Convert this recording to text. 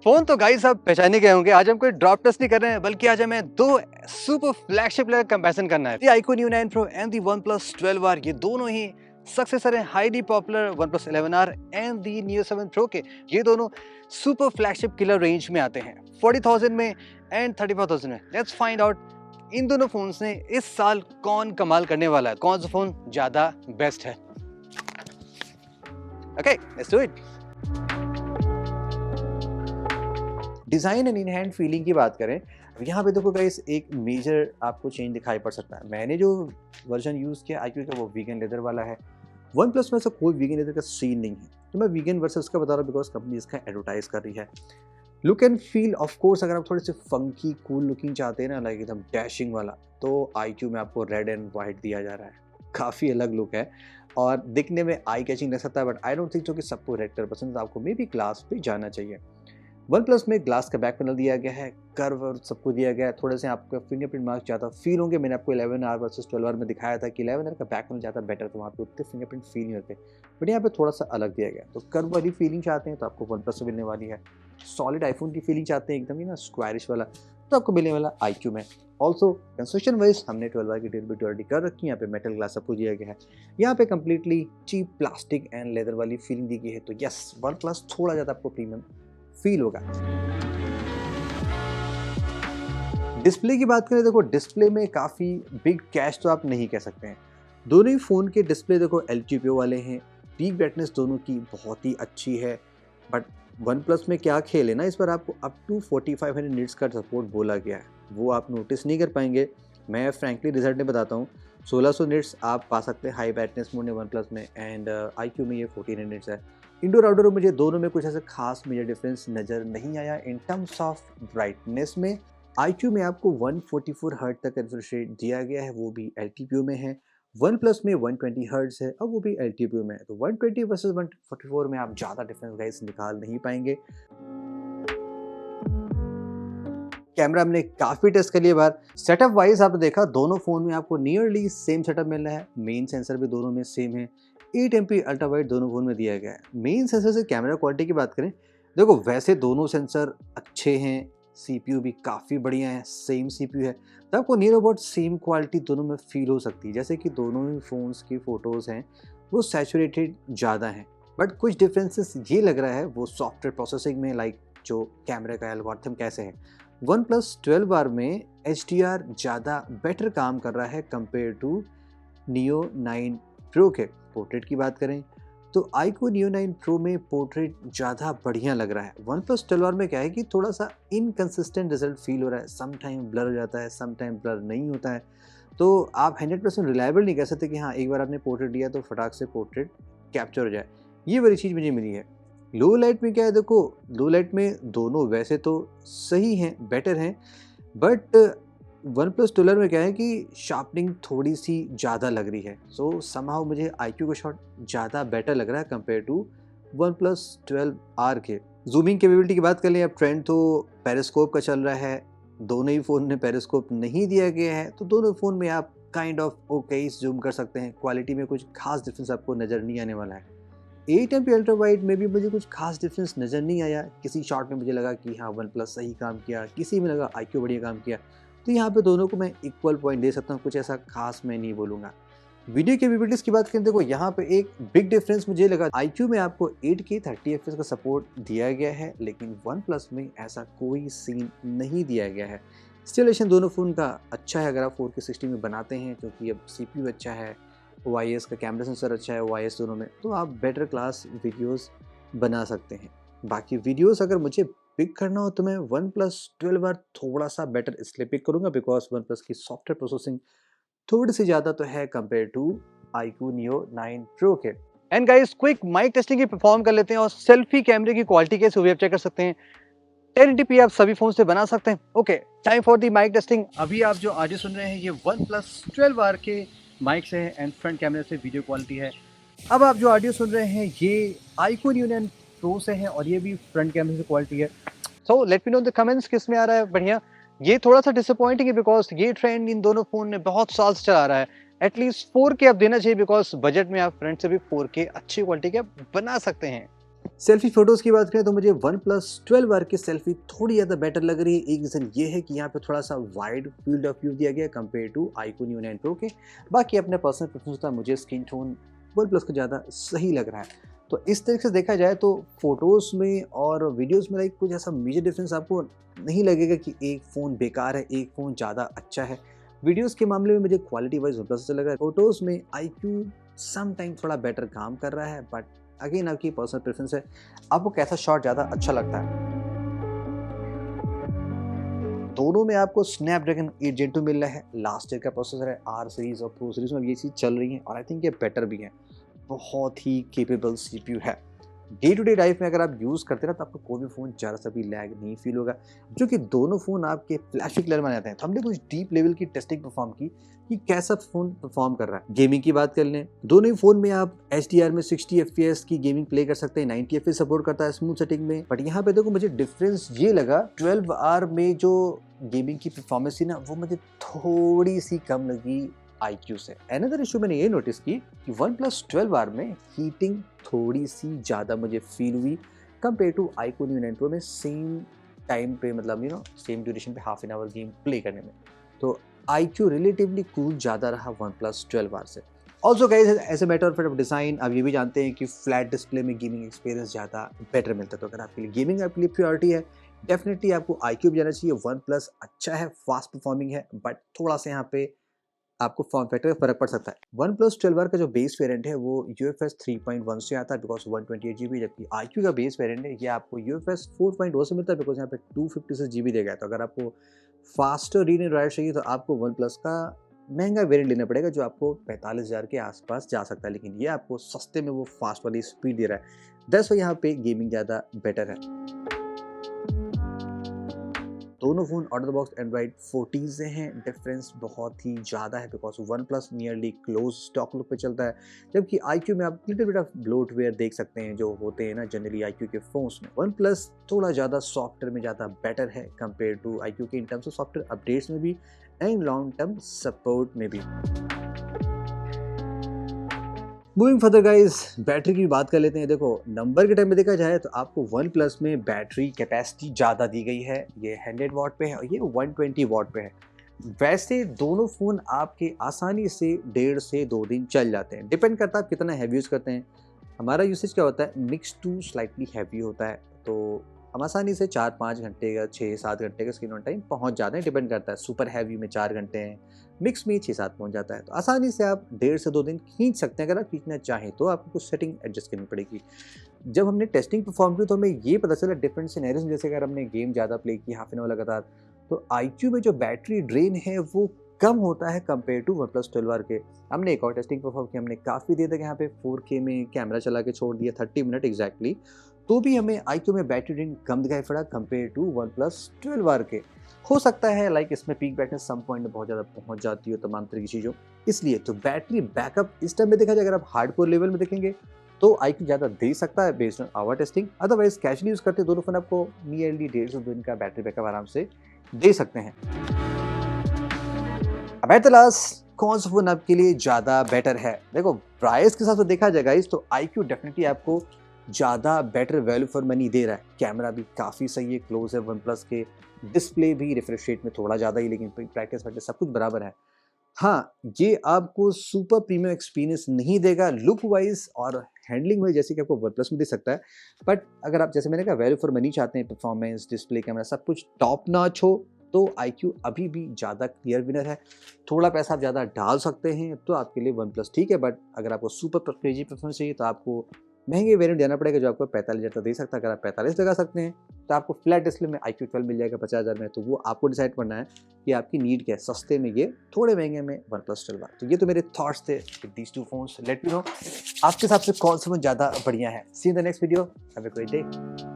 Phone तो guys आप पहचाने गए होंगे। आज हम कोई ड्रॉप टेस्ट नहीं कर रहे हैं, बल्कि आज हमें दो सुपर फ्लैगशिप लेवल कंपैरिजन करना है। iQOO Neo 9 Pro and the OnePlus 12R, ये दोनों ही सक्सेसर हैं highly popular OnePlus 11R and the Neo 7 Pro के। ये दोनों सुपर फ्लैगशिप किलर रेंज में आते हैं, 40,000 में एंड 34,000 में। लेट्स फाइंड आउट इन दोनों फोन्स ने इस साल कौन कमाल करने वाला है, कौन सा फोन ज्यादा बेस्ट है। Okay, let's do it. Design and in hand feeling की बात करें, यहाँ पे देखो गाइस एक मेजर आपको चेंज दिखाई पड़ सकता है। मैंने जो वर्जन यूज़ किया iQOO का वो वीगन लेदर वाला है। वन प्लस में ऐसा कोई वीगन लेदर का सीन नहीं है, तो मैं वीगन वर्सेस का बता रहा हूँ बिकॉज कंपनी इसका एडवर्टाइज कर रही है। Look and feel of course अगर आप थोड़े से फंकी कूल लुकिंग चाहते हैं ना, लाइक एकदम डैशिंग वाला, तो iQOO में आपको रेड एंड वाइट दिया जा रहा है। काफ़ी अलग लुक है और दिखने में आई कैचिंग लग सकता है, बट आई डोंट थिंक जो कि सबको रेड कलर पसंद है, आपको मे बी ग्लास पे जाना चाहिए। वन प्लस में ग्लास का बैक पैनल दिया गया है, कर्व और सबको दिया गया है। थोड़े से आपको फिंगरप्रिंट मार्क्स ज़्यादा फील होंगे। मैंने आपको 11R वर्सेस 12R में दिखाया था कि 11R का बैक पैनल ज़्यादा बेटर, तो वहाँ पे उतने फिंगरप्रिंट फील नहीं होते, बट यहाँ पे थोड़ा सा अलग दिया गया। तो कर्व वाली फीलिंग चाहते हैं तो आपको वन प्लस से मिलने वाली है। सॉलिड आईफोन की फीलिंग चाहते हैं एकदम ही ना स्क्वायरिश वाला, तो आपको मिलने वाला iQOO में। ऑल्सो कंस्ट्रक्शन वाइज हमने 12R की ड्यूरेबिलिटी ऑलरेडी कर रखी है। यहाँ पे मेटल ग्लास सबको दिया गया है। यहाँ पे completely cheap plastic and leather वाली फीलिंग दी गई है, तो यस वन प्लस थोड़ा ज़्यादा आपको प्रीमियम फील होगा। डिस्प्ले की बात करें, देखो डिस्प्ले में काफ़ी बिग कैश तो आप नहीं कह सकते हैं। दोनों ही फ़ोन के डिस्प्ले देखो LTPO वाले हैं। पीक ब्राइटनेस दोनों की बहुत ही अच्छी है, बट वन प्लस में क्या खेल है ना, इस पर आपको अप टू 4500 निट्स का सपोर्ट बोला गया है, वो आप नोटिस नहीं कर पाएंगे। मैं फ्रैंकली रिजल्ट में बताता हूँ, 1600 निट्स आप पा सकते हैं हाई ब्राइटनेस मोड में वन प्लस में, एंड iQOO में ये 1400 निट्स है। इंडोर आउटडोर मुझे दोनों में कुछ ऐसा खास मेजर डिफरेंस नज़र नहीं आया। इन टर्म्स ऑफ ब्राइटनेस में iQOO में आपको 144 हर्ट्ज तक रिफ्रेश रेट दिया गया है, वो भी LTPO में है। वन प्लस में 120 हर्ट्ज है और वो भी LTPO में है। तो 120 वर्सेस 144 में आप ज़्यादा डिफरेंस गाइस निकाल नहीं पाएंगे। कैमरा हमने काफ़ी टेस्ट कर लिया बार। सेटअप वाइज आपने देखा दोनों फ़ोन में आपको नियरली सेम सेटअप मिल रहा है। मेन सेंसर भी दोनों में सेम है। 8MP अल्ट्रा वाइड दोनों फ़ोन में दिया गया है। मेन सेंसर से कैमरा क्वालिटी की बात करें, देखो वैसे दोनों सेंसर अच्छे हैं, CPU भी काफ़ी बढ़िया है, सेम CPU है, तो आपको नियर अबाउट सेम क्वालिटी दोनों में फील हो सकती है। जैसे कि दोनों ही फ़ोन्स की फ़ोटोज़ हैं वो सैचुरेटेड ज़्यादा हैं, बट कुछ डिफरेंसेस ये लग रहा है वो सॉफ्टवेयर प्रोसेसिंग में, लाइक जो कैमरे का एल्गोरिथम कैसे है। वन प्लस 12R में HDR ज़्यादा बेटर काम कर रहा है कंपेयर टू Neo 9 Pro के। पोर्ट्रेट की बात करें तो iQOO Neo 9 Pro में पोर्ट्रेट ज़्यादा बढ़िया लग रहा है। वन प्लस 12R में क्या है कि थोड़ा सा इनकन्सिस्टेंट रिजल्ट फील हो रहा है, सम टाइम ब्लर हो जाता है, सम टाइम ब्लर नहीं होता है। तो आप 100% रिलायबल नहीं कह सकते कि हाँ एक बार आपने पोर्ट्रेट लिया तो फटाक से पोर्ट्रेट कैप्चर हो जाए। ये वाली चीज़ मुझे मिली है। लो लाइट में क्या है, देखो लो लाइट में दोनों वैसे तो सही हैं, बेटर हैं, बट वन प्लस 12R में क्या है कि शार्पनिंग थोड़ी सी ज़्यादा लग रही है। सो समहाउ मुझे iQOO का शॉट ज़्यादा बेटर लग रहा है compare to one plus 12R के। जूमिंग कैपेबिलिटी की बात कर लें, अब ट्रेंड तो पेरिस्कोप का चल रहा है। दोनों ही फ़ोन में पेरिस्कोप नहीं दिया गया है, तो दोनों फ़ोन में आप काइंड ऑफ ओके जूम कर सकते हैं। क्वालिटी में कुछ खास डिफरेंस आपको नज़र नहीं आने वाला है। 8MP अल्ट्रा वाइड में भी मुझे कुछ खास डिफरेंस नज़र नहीं आया। किसी शॉट में मुझे लगा कि हाँ वन प्लस सही काम किया, किसी में लगा iQOO बढ़िया काम किया, तो यहाँ पे दोनों को मैं इक्वल पॉइंट दे सकता हूँ, कुछ ऐसा खास मैं नहीं बोलूँगा। वीडियो कैपेबिलिटीज़ की बात करें, देखो यहाँ पे एक बिग डिफरेंस मुझे लगा। iQOO में आपको 8K 30fps का सपोर्ट दिया गया है, लेकिन वन प्लस में ऐसा कोई सीन नहीं दिया गया है। इंस्टॉलेशन दोनों फ़ोन का अच्छा है अगर आप 4K 60 में बनाते हैं, क्योंकि अब CPU अच्छा है, OIS का कैमरा सेंसर अच्छा है, OIS दोनों में, तो आप बेटर क्लास वीडियोस बना सकते हैं। बाकी वीडियोस अगर मुझे पिक करना हो तो मैं वन प्लस 12R थोड़ा सा बेटर इसलिए पिक करूँगा बिकॉज वन प्लस की सॉफ्टवेयर प्रोसेसिंग थोड़ी सी ज़्यादा तो है compare to iQOO Neo 9 Pro के। And guys quick mic testing की परफॉर्म कर लेते हैं और सेल्फी कैमरे की क्वालिटी कैसे हुई आप चेक कर सकते हैं। 1080p आप सभी फोन से बना सकते हैं। Okay, time for the mic testing. अभी आप जो ऑडियो सुन रहे हैं ये वन प्लस 12R के माइक से है एंड फ्रंट कैमरे से वीडियो क्वालिटी है। अब आप जो ऑडियो सुन रहे हैं ये iQOO Neo 9 Pro से है और ये भी फ्रंट कैमरे से क्वालिटी है। So let me no in the comments किस में आ रहा है बढ़िया। ये थोड़ा सा डिसअपॉइंटिंग है बिकॉज ये ट्रेंड इन दोनों फोन ने बहुत साल से चला रहा है। एटलीस्ट 4K आप देना चाहिए बिकॉज बजट में आप फ्रंट से भी 4K अच्छी क्वालिटी के बना सकते हैं। सेल्फी फोटोज़ की बात करें तो मुझे वन प्लस 12R की सेल्फी थोड़ी ज़्यादा बेटर लग रही है। एक रीज़न ये है कि यहाँ पे थोड़ा सा वाइड फील्ड ऑफ व्यू दिया गया है compare to iQOO Neo 9 Pro के। बाकी अपने पर्सनल प्रेफरेंस था, मुझे स्किन टोन वन प्लस का ज़्यादा सही लग रहा है। तो इस तरीके से देखा जाए तो फोटोज़ में और वीडियोज़ में लाइक कुछ ऐसा मेजर डिफरेंस आपको नहीं लगेगा कि एक फ़ोन बेकार है, एक फ़ोन ज़्यादा अच्छा है। वीडियोज़ के मामले में मुझे क्वालिटी वाइज वन प्लस अच्छा लगा है। फोटोज़ में iQOO सम टाइम थोड़ा बेटर काम कर रहा है, बट अगेन आपकी पर्सनल प्रेफरेंस है, आपको कैसा शॉट ज़्यादा अच्छा लगता है। दोनों में आपको स्नैपड्रैगन 8 Gen 2 मिल रहा है, लास्ट ईयर का प्रोसेसर है। R सीरीज़ और प्रो सीरीज़ में ये चीज़ चल रही है और आई थिंक ये बेटर भी है। बहुत ही केपेबल CPU है। डे टू डे लाइफ में अगर आप यूज़ करते हैं ना तो आपको कोई भी फ़ोन ज़रा सा भी लैग नहीं फील होगा, क्योंकि दोनों फ़ोन आपके फ्लैशी कलर में आते हैं। तो हमने कुछ डीप लेवल की टेस्टिंग परफॉर्म की कि कैसा फ़ोन परफॉर्म कर रहा है। गेमिंग की बात कर लें, दोनों ही फ़ोन में आप HDR में 60 FPS की गेमिंग प्ले कर सकते हैं, 90 FPS सपोर्ट करता है स्मूथ सेटिंग में। बट यहाँ पे देखो मुझे डिफरेंस ये लगा, 12R में जो गेमिंग की परफॉर्मेंस थी ना वो मुझे थोड़ी सी कम लगी iQOO से। अनदर इशू मैंने ये नोटिस की कि वन प्लस 12R में हीटिंग थोड़ी सी ज़्यादा मुझे फील हुई compare to iQOO Neo 9 Pro में सेम टाइम पे, मतलब सेम ड्यूरेशन पे half an hour game play करने में। तो iQOO रिलेटिवली कूल ज़्यादा रहा वन प्लस 12R से। Also guys as a matter of design आप ये भी जानते हैं कि फ्लैट डिस्प्ले में गेमिंग एक्सपीरियंस ज़्यादा बेटर मिलता है। तो अगर आपके लिए गेमिंग आपके लिए प्रियोरिटी है, डेफिनेटली आपको iQOO भी जाना चाहिए। वन प्लस अच्छा है, फास्ट परफॉर्मिंग है, बट थोड़ा सा यहाँ पे आपको फॉर्म फैक्टर का फ़र्क पड़ सकता है। वन प्लस 12R का जो बेस वेरिएंट है वो UFS 3.1 से आता है बिकॉज़ 128 GB, जबकि iQOO का बेस वेरिएंट है ये आपको UFS 4.0 से मिलता है बिकॉज़ यहाँ पे 256 GB दिया गया है। तो अगर आपको फास्टर रीड एंड राइट चाहिए तो आपको वन प्लस का महंगा वेरिएंट लेना पड़ेगा जो आपको 45,000 के आसपास जा सकता है, लेकिन ये आपको सस्ते में वो फास्ट वाली स्पीड दे रहा है। दैट्स व्हाई यहाँ पे गेमिंग ज़्यादा बेटर है। दोनों phone out of the box Android 14 से हैं। डिफरेंस बहुत ही ज़्यादा है because one plus nearly close stock look पे चलता है, जबकि iQOO में आप लिटिल बिट ऑफ ब्लोटवेयर देख सकते हैं जो होते हैं ना जनरली iQOO के फ़ोन्स में। वन प्लस थोड़ा ज़्यादा सॉफ्टवेयर में ज़्यादा बेटर है कंपेयर टू iQOO के in terms of software updates में भी एंड लॉन्ग टर्म सपोर्ट में भी। मूविंग फर्दर गाइज, बैटरी की बात कर लेते हैं। देखो नंबर के टाइम में देखा जाए तो आपको वन प्लस में बैटरी कैपेसिटी ज़्यादा दी गई है, ये 100 वाट पे है और ये 120 वाट पे है। वैसे दोनों फ़ोन आपके आसानी से 1.5 से 2 दिन चल जाते हैं, डिपेंड करता है आप कितना हैवी यूज़ करते हैं। हमारा यूसेज क्या होता है, मिक्स टू स्लाइटली हैवी होता है, तो हम आसानी से 4-5 घंटे का 6-7 घंटे का स्क्रीन ऑन टाइम पहुंच जाते हैं। डिपेंड करता है, सुपर हैवी में 4 घंटे हैं, मिक्स में 6-7 पहुंच जाता है। तो आसानी से आप 1.5 से 2 दिन खींच सकते हैं। अगर आप खींचना चाहें तो आपको कुछ सेटिंग एडजस्ट करनी पड़ेगी। जब हमने टेस्टिंग परफॉर्म की तो हमें ये पता चला डिफरेंट सिनेरियोज में, जैसे अगर हमने गेम ज़्यादा प्ले की हाफ एन आवर लगातार, तो iQOO में जो बैटरी ड्रेन है वो कम होता है compare to one plus 12R के। हमने एक और टेस्टिंग परफॉर्म की, हमने काफ़ी देर तक यहाँ पे 4K में कैमरा चला के छोड़ दिया 30 मिनट एग्जैक्टली, तो भी हमें iQOO में बैटरी ड्रेन कम दिखाई पड़ा compare to one plus 12R के। हो सकता है लाइक इसमें पीक ब्राइटनेस सम पॉइंट में बहुत ज़्यादा पहुंच जाती हो तमाम तरह की चीज़ों, इसलिए तो बैटरी बैकअप इस टाइम में देखा जाए, अगर आप हार्डकोर लेवल में देखेंगे तो iQOO ज़्यादा दे सकता है based on our testing. Otherwise casually use करते दोनों फोन आपको नियरली 1.5 दिन का बैटरी बैकअप आराम से दे सकते हैं। अब एट द लास्ट कौन सा फोन आपके लिए ज़्यादा बेटर है? देखो प्राइस के हिसाब से देखा जाए गाइस तो iQOO डेफिनेटली आपको ज़्यादा बेटर वैल्यू फॉर मनी दे रहा है। कैमरा भी काफ़ी सही है, क्लोज है वन प्लस के, डिस्प्ले भी रिफ्रेश रेट में थोड़ा ज़्यादा ही, लेकिन प्रैक्टिस वैक्टिस सब कुछ बराबर है। हाँ, ये आपको सुपर प्रीमियम एक्सपीरियंस नहीं देगा लुक वाइज और हैंडलिंग वाइज जैसे कि आपको वन प्लस में दे सकता है। बट अगर आप जैसे मैंने कहा वैल्यू फॉर मनी चाहते हैं, परफॉर्मेंस, डिस्प्ले, कैमरा सब कुछ टॉप नॉच हो, तो iQOO अभी भी ज़्यादा क्लियर विनर है। थोड़ा पैसा आप ज़्यादा डाल सकते हैं तो आपके लिए वन प्लस ठीक है, बट अगर आपको सुपर क्रेजी परफॉर्मेंस चाहिए तो आपको महंगे वेरिएंट देना पड़ेगा जो आपको 45,000 तक दे सकता है। अगर आप 45 लगा सकते हैं तो आपको फ्लैट डिस्प्ले में iQOO 12 मिल जाएगा 50,000 में, तो वो आपको डिसाइड करना है कि आपकी नीड क्या है, सस्ते में ये, थोड़े महंगे में वन प्लस 12। तो ये तो मेरे थॉट्स थे with these two phones. Let me know आपके हिसाब से कौन सा फोन ज़्यादा बढ़िया है। See in the next video, have a great day.